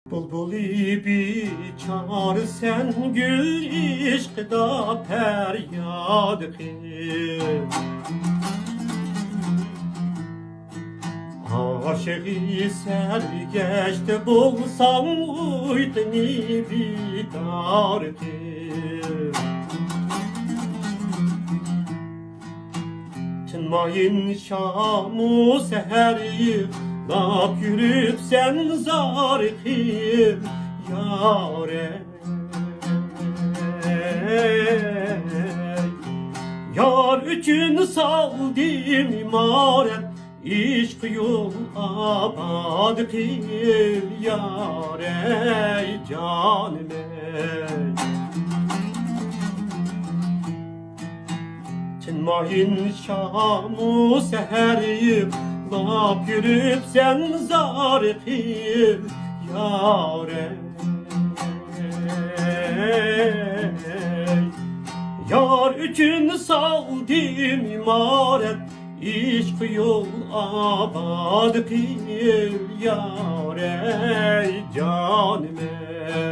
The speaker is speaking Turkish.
Bulbuli biçar sen gül işkda feryad kıl. Aşığı sergeçte bulsam uydni bidar kıl. Tınmayın şamu seheri lap yürüp sen zar kıl yâre. Yar üçün saldim imaret İşk yol abad kıl yâre canım ey. Tınmayın şamu seheri lap yürüp sen zar kıl yâre. Yar üçün saldim imaret İşk yol abad kıl yâre canım ey.